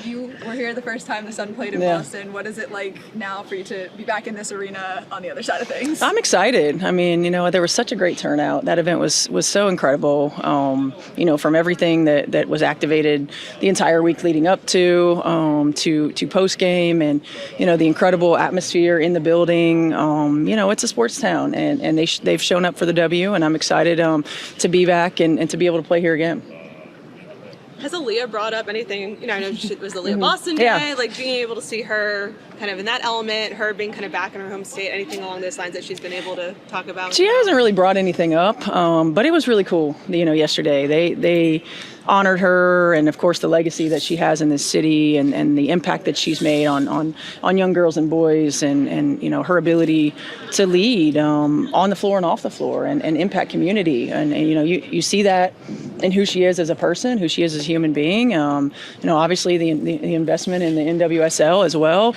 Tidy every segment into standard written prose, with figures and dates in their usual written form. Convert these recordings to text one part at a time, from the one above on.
You were here the first time the Sun played in Boston. What is it like now for you to be back in this arena on the other side of things? I'm excited. I mean, there was such a great turnout. That event was so incredible. From everything that was activated the entire week leading up to post game, and the incredible atmosphere in the building. It's a sports town, and they've shown up for the W, and I'm excited to be back and to be able to play here again. Has Aaliyah brought up anything? I know it was the Aaliyah Boston day, like being able to see her kind of in that element, her being kind of back in her home state, anything along those lines that she's been able to talk about? She hasn't really brought anything up, but it was really cool, yesterday. They honored her, and of course the legacy that she has in this city, and the impact that she's made on young girls and boys, and her ability to lead on the floor and off the floor, and impact community. And you see that in who she is as a person, who she is as a human being. Obviously the investment in the NWSL as well.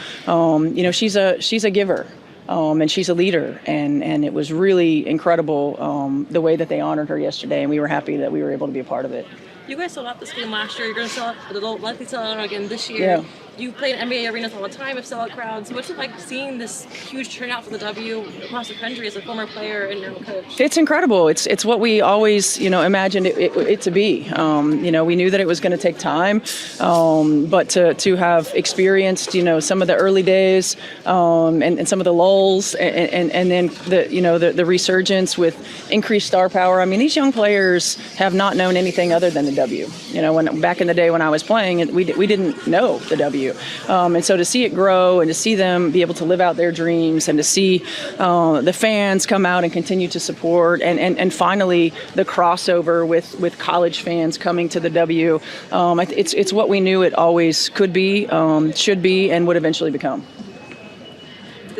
She's a giver. And she's a leader, and it was really incredible the way that they honored her yesterday, and we were happy that we were able to be a part of it. You guys sold out this game last year. You're going to sell out, it'll likely sell out again this year. Yeah. You play in NBA arenas all the time with sellout crowds. What's it like seeing this huge turnout for the W across the country as a former player and now coach? It's incredible. It's what we always, imagined it to be. We knew that it was going to take time, but to have experienced, some of the early days and some of the lulls, and then the resurgence with increased star power. I mean, these young players have not known anything other than the W. When back in the day when I was playing, we didn't know the W. And so to see it grow, and to see them be able to live out their dreams, and to see the fans come out and continue to support, and finally the crossover with college fans coming to the W, it's what we knew it always could be, should be, and would eventually become.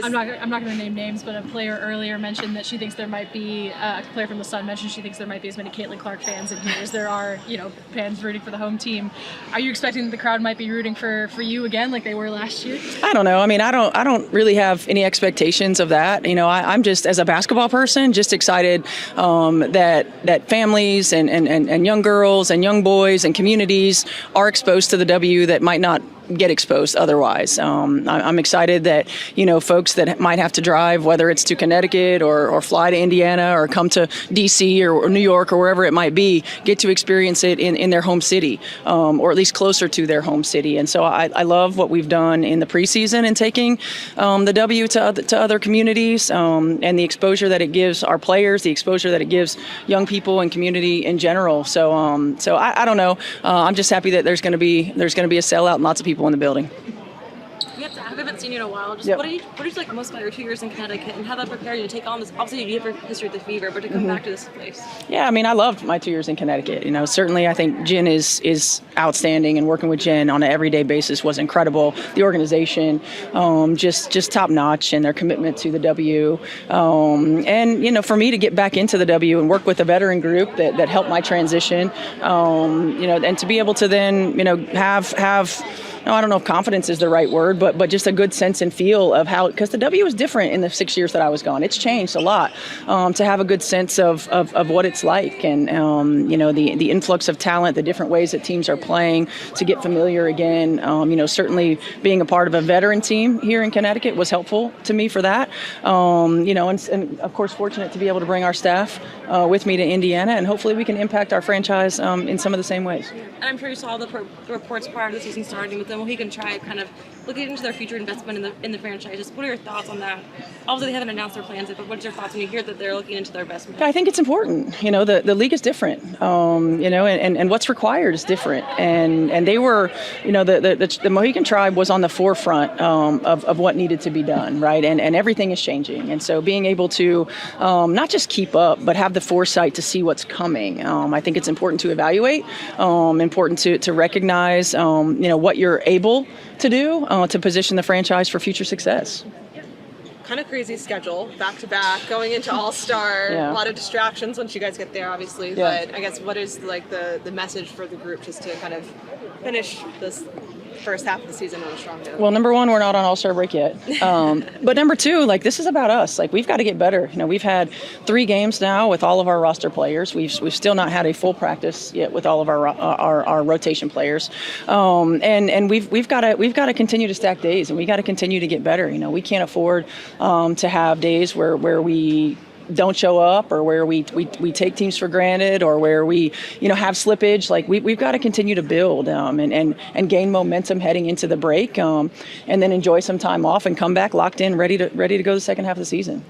I'm not going to name names, but a player earlier mentioned that she thinks there might be a player from the Sun mentioned she thinks there might be as many Caitlin Clark fans in here as there are, fans rooting for the home team. Are you expecting that the crowd might be rooting for you again, like they were last year? I don't know. I mean, I don't really have any expectations of that. I'm just, as a basketball person, just excited that families and young girls and young boys and communities are exposed to the W that might not get exposed otherwise. I'm excited that, folks that might have to drive, whether it's to Connecticut or fly to Indiana or come to DC or New York or wherever it might be, get to experience it in their home city, or at least closer to their home city. And so I love what we've done in the preseason in taking the W to other communities, and the exposure that it gives our players, the exposure that it gives young people and community in general. So I don't know. I'm just happy that there's going to be a sellout and lots of people in the building. I haven't seen you in a while. Just what did you like most about your 2 years in Connecticut, and how that prepared you to take on this? Obviously, you have a history with the Fever, but to come back to this place. Yeah, I mean, I loved my 2 years in Connecticut. Certainly, I think Jen is outstanding, and working with Jen on an everyday basis was incredible. The organization, just top notch, and their commitment to the W. And for me to get back into the W and work with a veteran group that helped my transition, and to be able to then have. I don't know if confidence is the right word, but just a good sense and feel of how, because the W was different in the 6 years that I was gone. It's changed a lot. To have a good sense of what it's like, and the influx of talent, the different ways that teams are playing, to get familiar again. Certainly being a part of a veteran team here in Connecticut was helpful to me for that. And of course fortunate to be able to bring our staff with me to Indiana, and hopefully we can impact our franchise in some of the same ways. And I'm sure you saw the reports prior to the season starting with them. Well, he can try kind of looking into their future investment in the franchise. Just what are your thoughts on that? Obviously, they haven't announced their plans yet, but what's your thoughts when you hear that they're looking into their investment? I think it's important. The league is different. And what's required is different. And they were, the Mohican tribe was on the forefront of what needed to be done, right? And everything is changing. And so being able to not just keep up, but have the foresight to see what's coming. I think it's important to evaluate, important to recognize, what you're able to do to position the franchise for future success. Kind of crazy schedule, back to back, going into All-Star, a lot of distractions once you guys get there, obviously. But I guess what is like the message for the group just to kind of finish this first half of the season on a strong note? Well, number one, we're not on All-Star break yet. But number two, like, this is about us. Like, we've got to get better. You know, we've had 3 games now with all of our roster players. We've still not had a full practice yet with all of our rotation players. And we've got to continue to stack days, and we got to continue to get better. You know, we can't afford to have days where we don't show up, or where we take teams for granted, or where we have slippage. Like, we've got to continue to build and gain momentum heading into the break, and then enjoy some time off and come back locked in, ready to go the second half of the season.